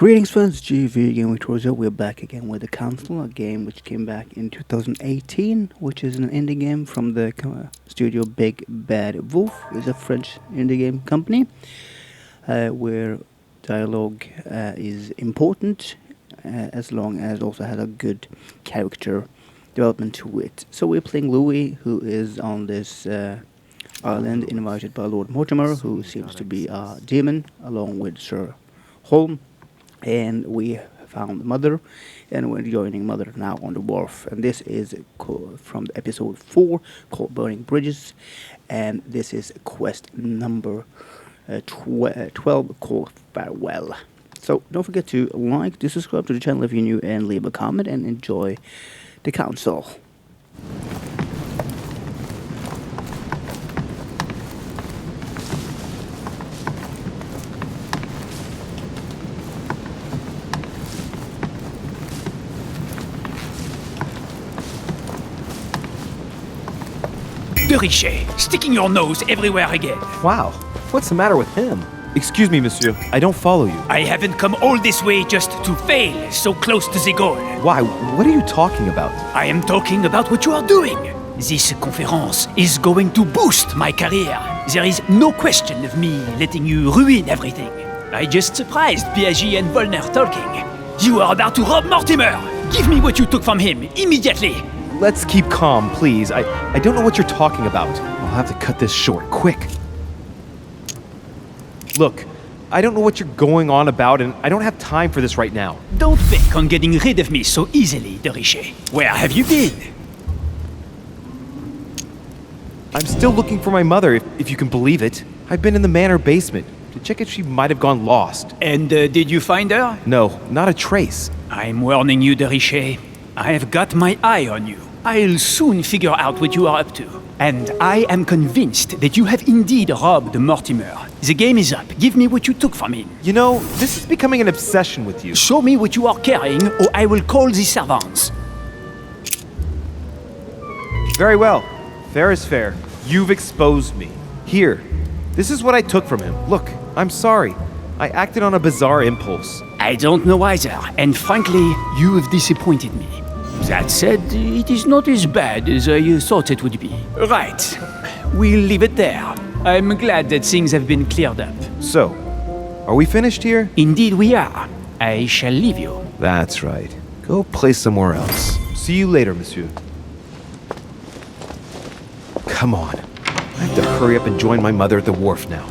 Greetings friends, GamerVictorious here. We're back again with the Council, a game which came back in 2018, which is an indie game from the studio Big Bad Wolf. It's a French indie game company where dialogue is important as long as it also has a good character development to it. So we're playing Louis, who is on this island invited by Lord Mortimer, who seems to be a demon, along with Sir Holm. And we found Mother, and we're joining Mother now on the wharf. And this is from episode 4 called Burning Bridges, and this is quest number 12 called Farwell. So don't forget to like, to subscribe to the channel if you're new, and leave a comment, and enjoy the council. De Richet, sticking your nose everywhere again. Wow, what's the matter with him? Excuse me, monsieur, I don't follow you. I haven't come all this way just to fail so close to the goal. Why? What are you talking about? I am talking about what you are doing. This conference is going to boost my career. There is no question of me letting you ruin everything. I just surprised Piaget and Volner talking. You are about to rob Mortimer. Give me what you took from him, immediately. Let's keep calm, please. I don't know what you're talking about. I'll have to cut this short, quick. Look, I don't know what you're going on about, and I don't have time for this right now. Don't bank on getting rid of me so easily, De Richet. Where have you been? I'm still looking for my mother, if you can believe it. I've been in the manor basement to check if she might have gone lost. And did you find her? No, not a trace. I'm warning you, De Richet. I have got my eye on you. I'll soon figure out what you are up to. And I am convinced that you have indeed robbed Mortimer. The game is up. Give me what you took from him. You know, this is becoming an obsession with you. Show me what you are carrying, or I will call the servants. Very well. Fair is fair. You've exposed me. Here. This is what I took from him. Look, I'm sorry. I acted on a bizarre impulse. I don't know either, and frankly, you have disappointed me. That said, it is not as bad as I thought it would be. Right. We'll leave it there. I'm glad that things have been cleared up. So, are we finished here? Indeed we are. I shall leave you. That's right. Go play somewhere else. See you later, monsieur. Come on. I have to hurry up and join my mother at the wharf now.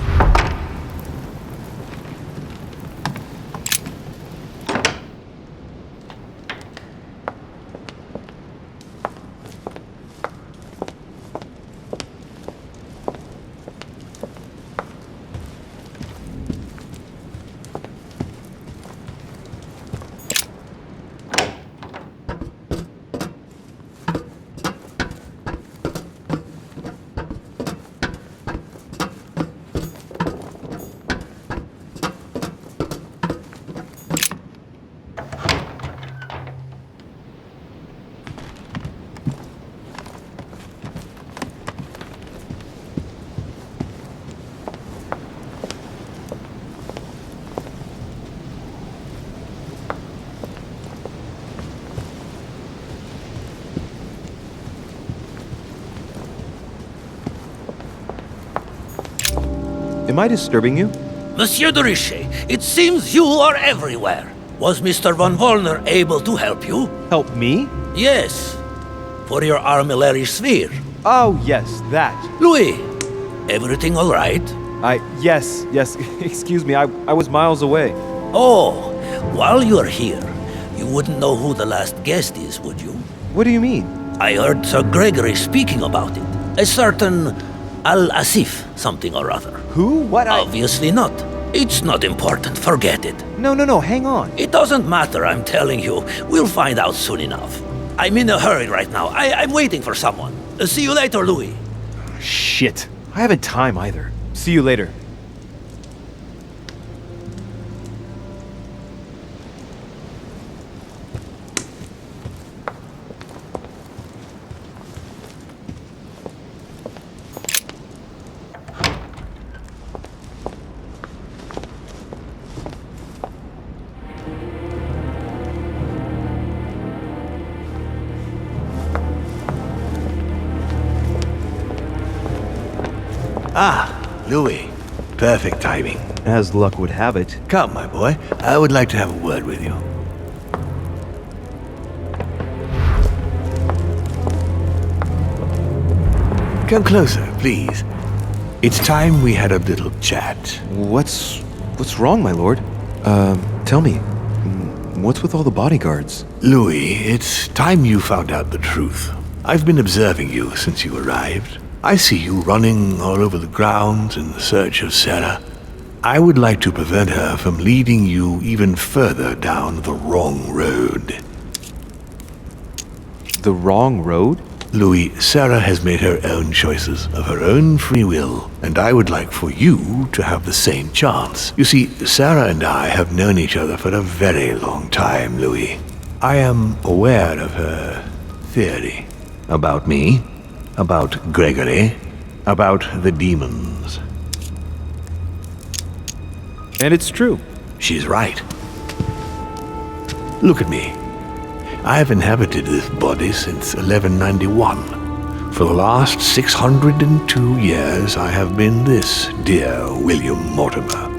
Am I disturbing you? Monsieur de Richet, it seems you are everywhere. Was Mr. von Wollner able to help you? Help me? Yes, for your armillary sphere. Oh, yes, that. Louis, everything all right? Yes, excuse me, I was miles away. Oh, while you're here, you wouldn't know who the last guest is, would you? What do you mean? I heard Sir Gregory speaking about it. A certain Al-Asif something or other. Who? What? Obviously not. It's not important, forget it. No, hang on. It doesn't matter, I'm telling you. We'll find out soon enough. I'm in a hurry right now. I'm waiting for someone. See you later, Louis. Shit. I haven't time either. See you later. Ah, Louis. Perfect timing. As luck would have it. Come, my boy. I would like to have a word with you. Come closer, please. It's time we had a little chat. What's wrong, my lord? Tell me. What's with all the bodyguards? Louis, it's time you found out the truth. I've been observing you since you arrived. I see you running all over the grounds in search of Sarah. I would like to prevent her from leading you even further down the wrong road. The wrong road? Louis, Sarah has made her own choices of her own free will, and I would like for you to have the same chance. You see, Sarah and I have known each other for a very long time, Louis. I am aware of her theory. About me, about Gregory, about the demons. And it's true. She's right. Look at me. I have inhabited this body since 1191. For the last 602 years, I have been this dear William Mortimer.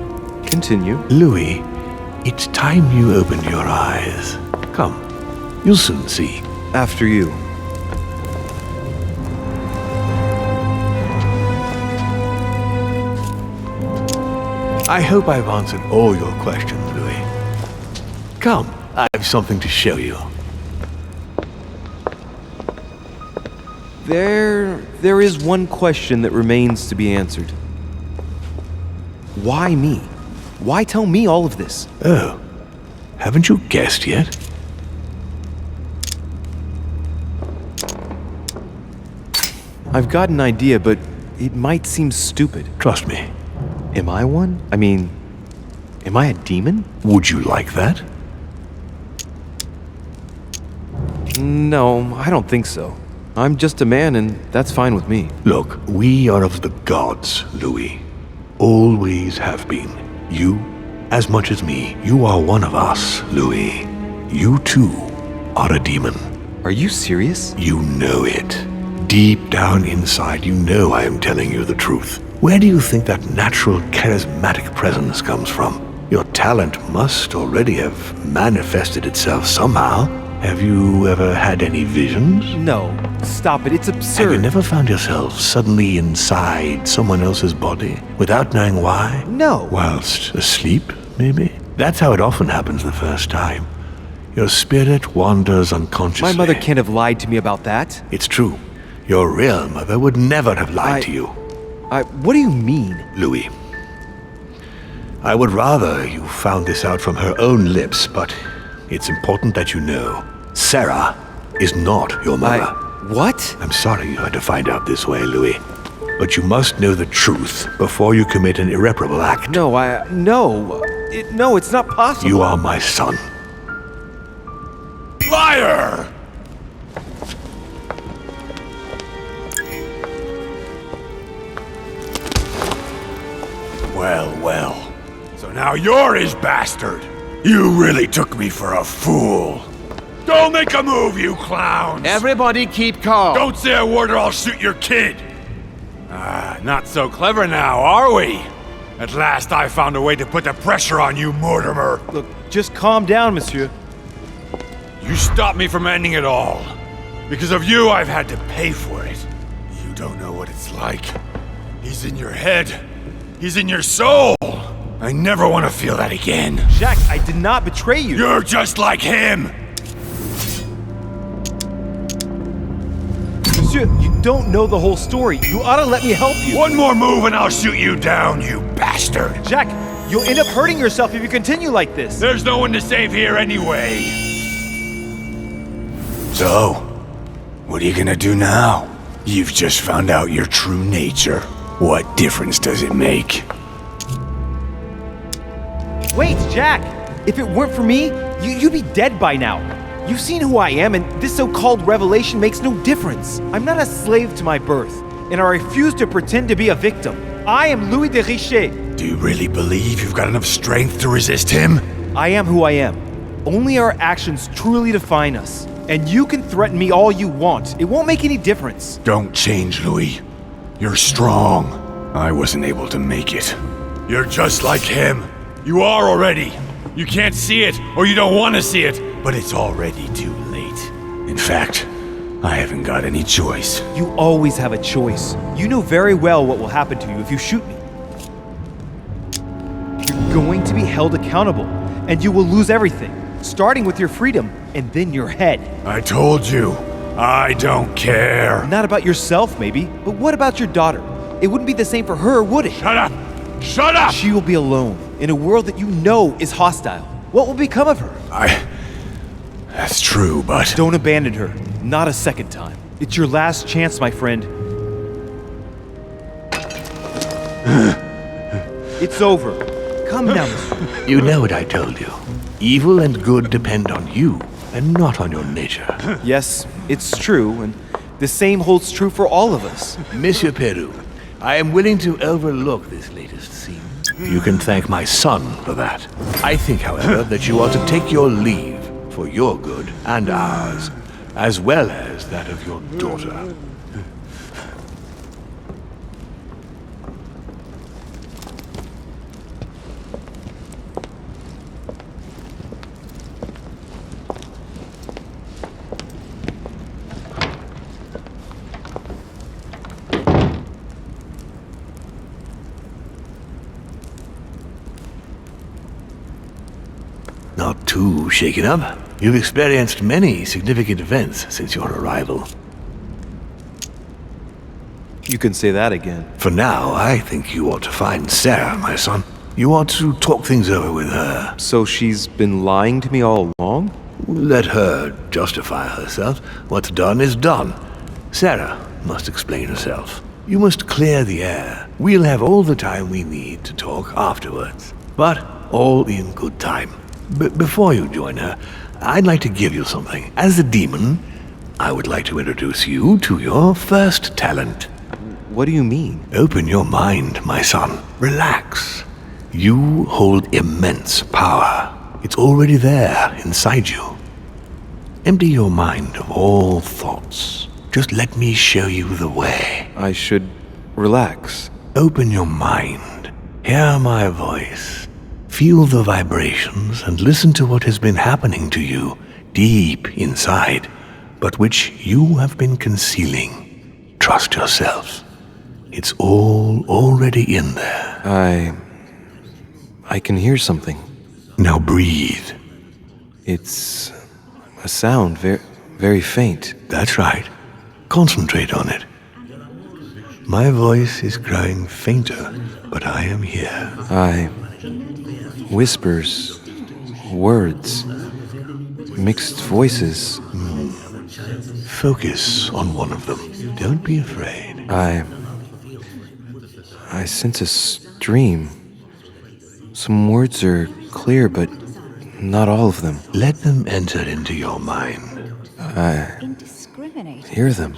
Continue. Louis, it's time you opened your eyes. Come, you'll soon see. After you. I hope I've answered all your questions, Louis. Come, I have something to show you. There is one question that remains to be answered. Why me? Why tell me all of this? Oh, haven't you guessed yet? I've got an idea, but it might seem stupid. Trust me. Am I one? I mean, am I a demon? Would you like that? No, I don't think so. I'm just a man, and that's fine with me. Look, we are of the gods, Louis. Always have been. You, as much as me, you are one of us, Louis. You too are a demon. Are you serious? You know it. Deep down inside, you know I am telling you the truth. Where do you think that natural, charismatic presence comes from? Your talent must already have manifested itself somehow. Have you ever had any visions? No, stop it, it's absurd. Have you never found yourself suddenly inside someone else's body without knowing why? No. Whilst asleep, maybe? That's how it often happens the first time. Your spirit wanders unconsciously. My mother can't have lied to me about that. It's true. Your real mother would never have lied to you. What do you mean? Louis, I would rather you found this out from her own lips, but it's important that you know. Sarah is not your mother. What? I'm sorry you had to find out this way, Louis. But you must know the truth before you commit an irreparable act. No, no, it's not possible. You are my son. Liar! Well. So now you're his bastard. You really took me for a fool. Don't make a move, you clowns! Everybody keep calm. Don't say a word or I'll shoot your kid! Not so clever now, are we? At last I found a way to put the pressure on you, Mortimer. Look, just calm down, monsieur. You stopped me from ending it all. Because of you, I've had to pay for it. You don't know what it's like. He's in your head. He's in your soul. I never want to feel that again. Jack, I did not betray you. You're just like him! Monsieur, you don't know the whole story. You ought to let me help you. One more move and I'll shoot you down, you bastard! Jack, you'll end up hurting yourself if you continue like this. There's no one to save here anyway. So, what are you gonna do now? You've just found out your true nature. What difference does it make? Wait, Jack! If it weren't for me, you'd be dead by now. You've seen who I am, and this so-called revelation makes no difference. I'm not a slave to my birth, and I refuse to pretend to be a victim. I am Louis de Richet. Do you really believe you've got enough strength to resist him? I am who I am. Only our actions truly define us. And you can threaten me all you want. It won't make any difference. Don't change, Louis. You're strong. I wasn't able to make it. You're just like him. You are already. You can't see it, or you don't want to see it, but it's already too late. In fact, I haven't got any choice. You always have a choice. You know very well what will happen to you if you shoot me. You're going to be held accountable, and you will lose everything, starting with your freedom, and then your head. I told you, I don't care. Not about yourself, maybe, but what about your daughter? It wouldn't be the same for her, would it? Shut up! Shut up! She will be alone, in a world that you know is hostile. What will become of her? That's true, but... Don't abandon her. Not a second time. It's your last chance, my friend. It's over. Come now, monsieur. You know what I told you. Evil and good depend on you, and not on your nature. Yes, it's true, and the same holds true for all of us. Monsieur Peru, I am willing to overlook this latest scene. You can thank my son for that. I think, however, that you ought to take your leave for your good and ours, as well as that of your daughter. Not too shaken up. You've experienced many significant events since your arrival. You can say that again. For now, I think you ought to find Sarah, my son. You ought to talk things over with her. So she's been lying to me all along? Let her justify herself. What's done is done. Sarah must explain herself. You must clear the air. We'll have all the time we need to talk afterwards. But all in good time. Before you join her, I'd like to give you something. As a demon, I would like to introduce you to your first talent. What do you mean? Open your mind, my son. Relax. You hold immense power. It's already there, inside you. Empty your mind of all thoughts. Just let me show you the way. I should relax. Open your mind. Hear my voice. Feel the vibrations and listen to what has been happening to you deep inside, but which you have been concealing. Trust yourself. It's all already in there. I can hear something. Now breathe. It's a sound, very faint. That's right. Concentrate on it. My voice is growing fainter, but I am here. Whispers, words, mixed voices. Focus on one of them. Don't be afraid. I sense a stream. Some words are clear, but not all of them. Let them enter into your mind. Hear them.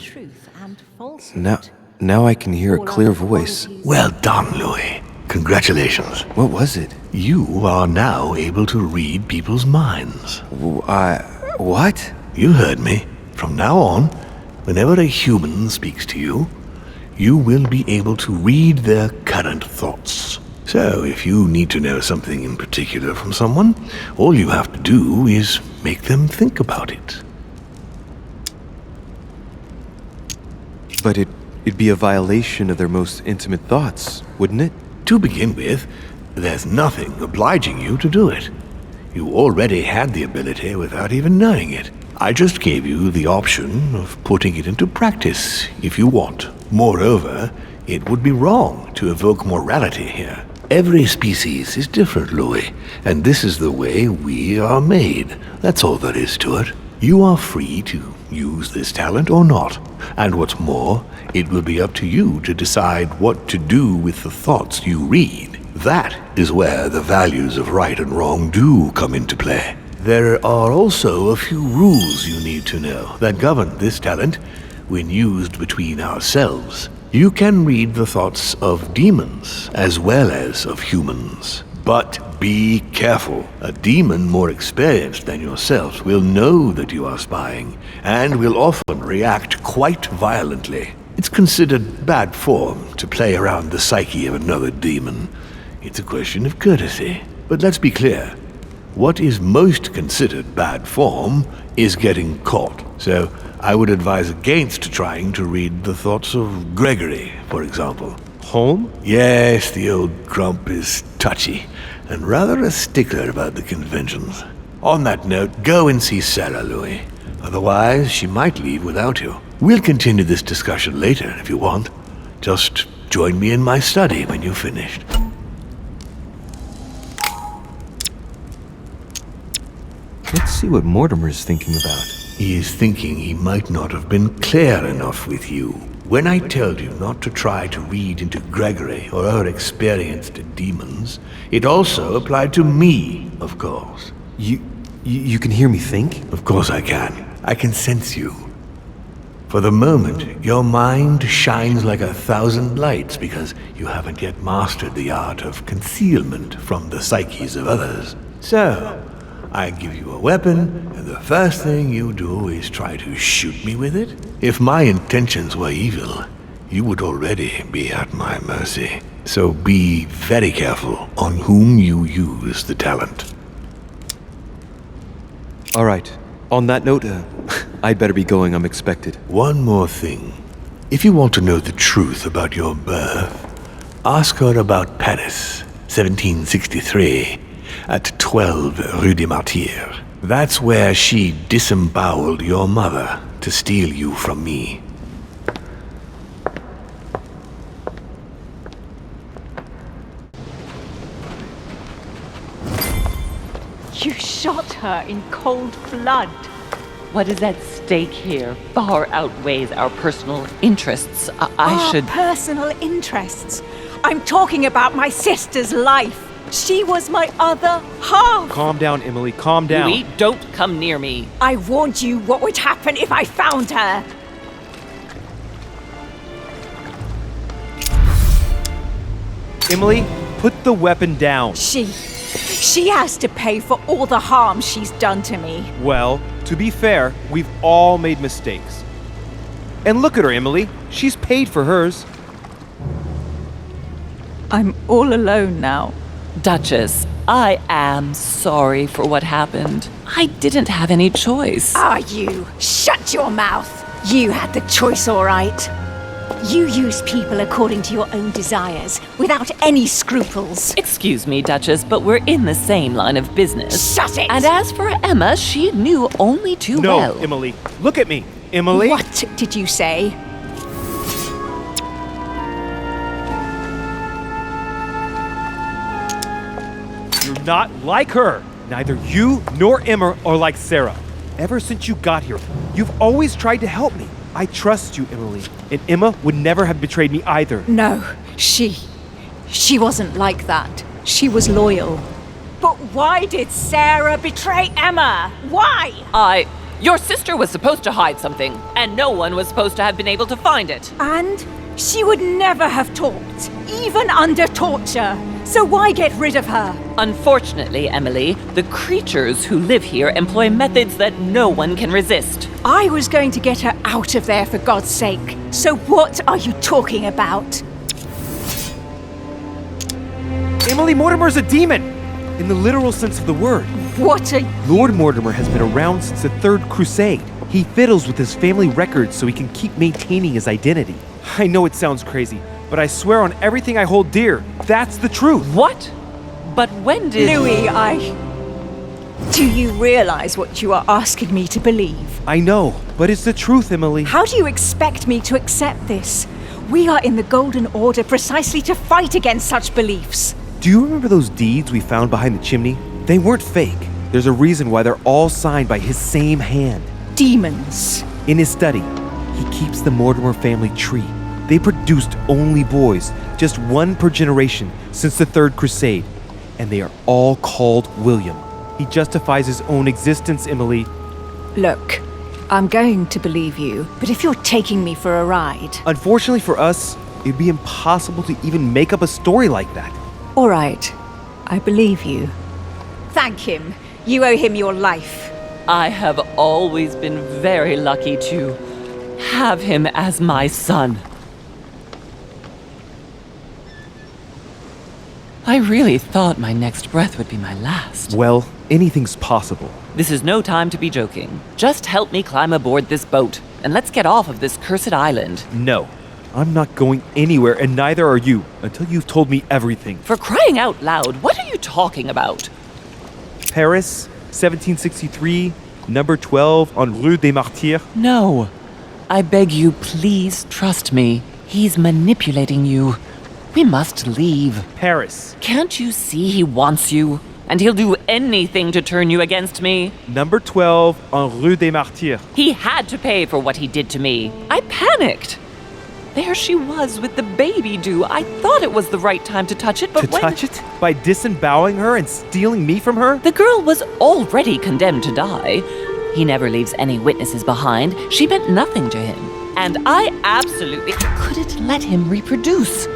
Now I can hear a clear voice. Well done, Louis. Congratulations. What was it? You are now able to read people's minds. What? You heard me. From now on, whenever a human speaks to you, you will be able to read their current thoughts. So, if you need to know something in particular from someone, all you have to do is make them think about it. But it'd be a violation of their most intimate thoughts, wouldn't it? To begin with, there's nothing obliging you to do it. You already had the ability without even knowing it. I just gave you the option of putting it into practice if you want. Moreover, it would be wrong to evoke morality here. Every species is different, Louis, and this is the way we are made. That's all there is to it. You are free to use this talent or not. And what's more, it will be up to you to decide what to do with the thoughts you read. That is where the values of right and wrong do come into play. There are also a few rules you need to know that govern this talent when used between ourselves. You can read the thoughts of demons as well as of humans. But be careful. A demon more experienced than yourself will know that you are spying and will often react quite violently. It's considered bad form to play around the psyche of another demon. It's a question of courtesy. But let's be clear. What is most considered bad form is getting caught. So I would advise against trying to read the thoughts of Gregory, for example. Home? Yes, the old grump is touchy and rather a stickler about the conventions. On that note, go and see Sarah, Louis. Otherwise, she might leave without you. We'll continue this discussion later if you want. Just join me in my study when you've finished. Let's see what Mortimer's thinking about. He is thinking he might not have been clear enough with you. When I told you not to try to read into Gregory or her experienced demons, it also applied to me, of course. You can hear me think? Of course I can. I can sense you. For the moment, your mind shines like 1,000 lights because you haven't yet mastered the art of concealment from the psyches of others. So, I give you a weapon, and the first thing you do is try to shoot me with it? If my intentions were evil, you would already be at my mercy. So be very careful on whom you use the talent. All right. On that note, I'd better be going. I'm expected. One more thing. If you want to know the truth about your birth, ask her about Paris, 1763, at 12 Rue des Martyrs. That's where she disemboweled your mother to steal you from me. You shot her in cold blood. What is at stake here far outweighs our personal interests. I should... Personal interests? I'm talking about my sister's life. She was my other half. Calm down, Emily. Calm down. Louis, don't come near me. I warned you what would happen if I found her. Emily, put the weapon down. She has to pay for all the harm she's done to me. Well, to be fair, we've all made mistakes. And look at her, Emily. She's paid for hers. I'm all alone now. Duchess, I am sorry for what happened. I didn't have any choice. You? Shut your mouth. You had the choice, all right. You use people according to your own desires, without any scruples. Excuse me, Duchess, but we're in the same line of business. Shut it! And as for Emma, she knew only too well. No, Emily. Look at me. Emily? What did you say? You're not like her. Neither you nor Emma are like Sarah. Ever since you got here, you've always tried to help me. I trust you, Emily. And Emma would never have betrayed me either. No, she wasn't like that. She was loyal. But why did Sarah betray Emma? Why? Your sister was supposed to hide something, and no one was supposed to have been able to find it. And she would never have talked, even under torture. So why get rid of her? Unfortunately, Emily, the creatures who live here employ methods that no one can resist. I was going to get her out of there for God's sake. So what are you talking about? Emily Mortimer's a demon, in the literal sense of the word. What are... Lord Mortimer has been around since the Third Crusade. He fiddles with his family records so he can keep maintaining his identity. I know it sounds crazy, but I swear on everything I hold dear, that's the truth. What? But when did... Louis, Do you realize what you are asking me to believe? I know, but it's the truth, Emily. How do you expect me to accept this? We are in the Golden Order precisely to fight against such beliefs. Do you remember those deeds we found behind the chimney? They weren't fake. There's a reason why they're all signed by his same hand. Demons. In his study, he keeps the Mortimer family tree. They produced only boys, just one per generation since the Third Crusade, and they are all called William. He justifies his own existence, Emily. Look, I'm going to believe you, but if you're taking me for a ride... Unfortunately for us, it'd be impossible to even make up a story like that. All right, I believe you. Thank him. You owe him your life. I have always been very lucky to have him as my son. I really thought my next breath would be my last. Well, anything's possible. This is no time to be joking. Just help me climb aboard this boat, and let's get off of this cursed island. No, I'm not going anywhere, and neither are you, until you've told me everything. For crying out loud, what are you talking about? Paris, 1763, number 12 on Rue des Martyrs. No. I beg you, please trust me. He's manipulating you. We must leave. Paris, Can't you see he wants you? And he'll do anything to turn you against me. number 12 on Rue des Martyrs. He had to pay for what he did to me. I panicked. There she was with the baby due. I thought it was the right time to touch it, but To touch it? By disemboweling her and stealing me from her? The girl was already condemned to die. He never leaves any witnesses behind. She meant nothing to him. And I absolutely couldn't let him reproduce.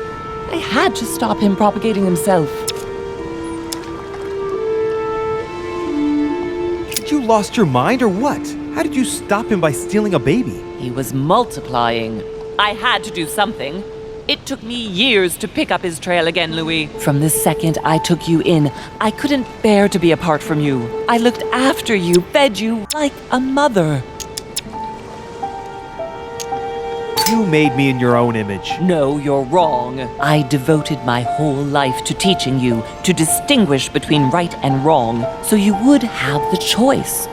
I had to stop him propagating himself. Did you lost your mind or what? How did you stop him by stealing a baby? He was multiplying. I had to do something. It took me years to pick up his trail again, Louis. From the second I took you in, I couldn't bear to be apart from you. I looked after you, fed you like a mother. You made me in your own image. No, you're wrong. I devoted my whole life to teaching you to distinguish between right and wrong, so you would have the choice.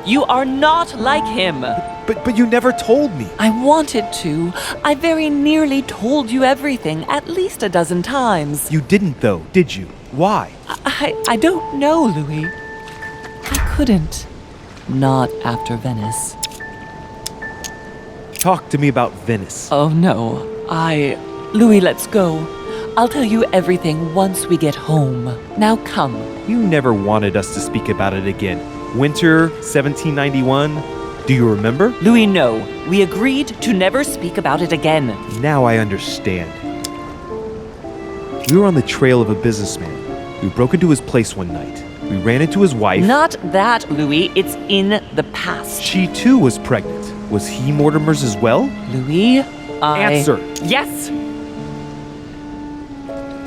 You are not like him. But you never told me. I wanted to. I very nearly told you everything, at least a dozen times. You didn't though, did you? Why? I don't know, Louis. I couldn't. Not after Venice. Talk to me about Venice. Oh, no. Louis, let's go. I'll tell you everything once we get home. Now come. You never wanted us to speak about it again. Winter 1791. Do you remember? Louis, no. We agreed to never speak about it again. Now I understand. We were on the trail of a businessman. We broke into his place one night. We ran into his wife. Not that, Louis. It's in the past. She too was pregnant. Was he Mortimer's as well? Louis, Answer. Yes!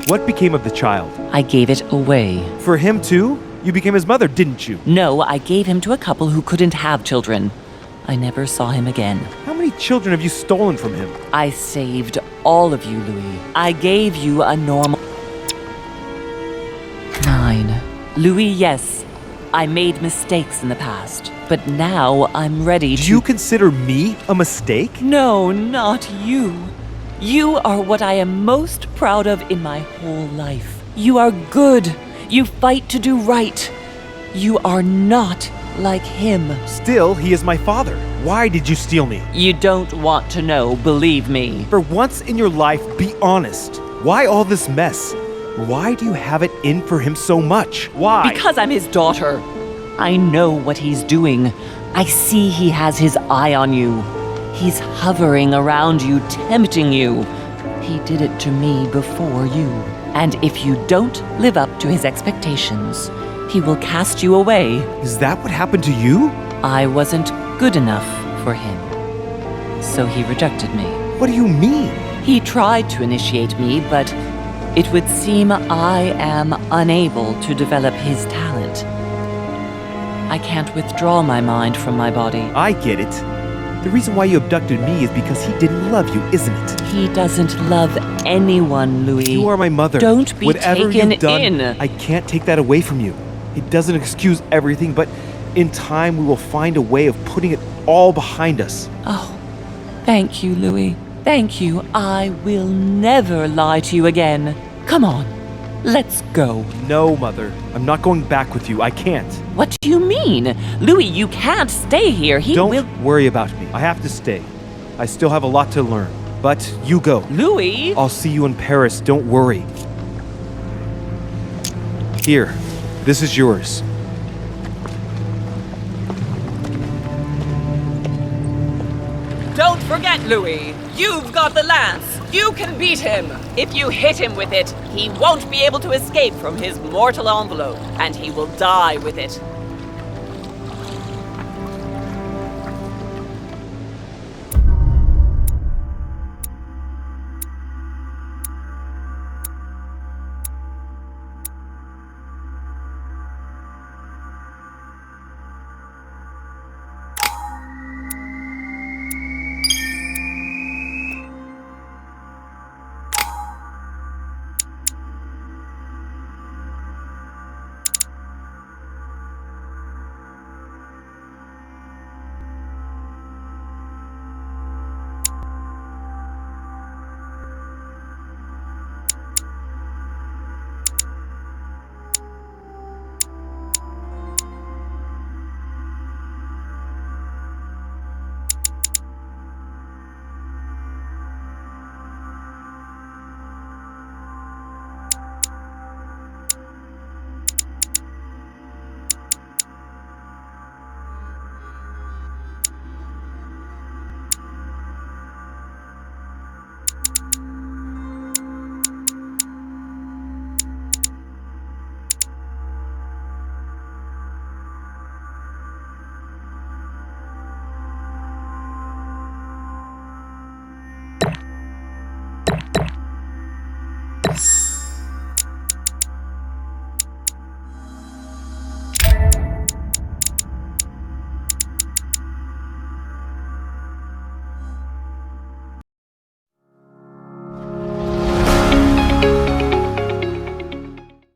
What became of the child? I gave it away. For him too? You became his mother, didn't you? No, I gave him to a couple who couldn't have children. I never saw him again. How many children have you stolen from him? I saved all of you, Louis. I gave you a normal... 9. Louis, yes. I made mistakes in the past, but now I'm ready to... Do you consider me a mistake? No, not you. You are what I am most proud of in my whole life. You are good. You fight to do right. You are not like him. Still, he is my father. Why did you steal me? You don't want to know, believe me. For once in your life, be honest. Why all this mess? Why do you have it in for him so much? Why? Because I'm his daughter. I know what he's doing. I see he has his eye on you. He's hovering around you, tempting you. He did it to me before you. And if you don't live up to his expectations, he will cast you away. Is that what happened to you? I wasn't good enough for him. So he rejected me. What do you mean? He tried to initiate me, but it would seem I am unable to develop his talent. I can't withdraw my mind from my body. I get it. The reason why you abducted me is because he didn't love you, isn't it? He doesn't love anyone, Louis. You are my mother. Don't be Whatever taken you've done, in. I can't take that away from you. It doesn't excuse everything, but in time we will find a way of putting it all behind us. Oh, thank you, Louis. Thank you. I will never lie to you again. Come on, let's go. No, Mother. I'm not going back with you. I can't. What do you mean? Louis, you can't stay here. He Don't will... worry about me. I have to stay. I still have a lot to learn. But you go. Louis! I'll see you in Paris. Don't worry. Here. This is yours. Don't forget, Louis. You've got the lance. You can beat him. If you hit him with it, he won't be able to escape from his mortal envelope, and he will die with it.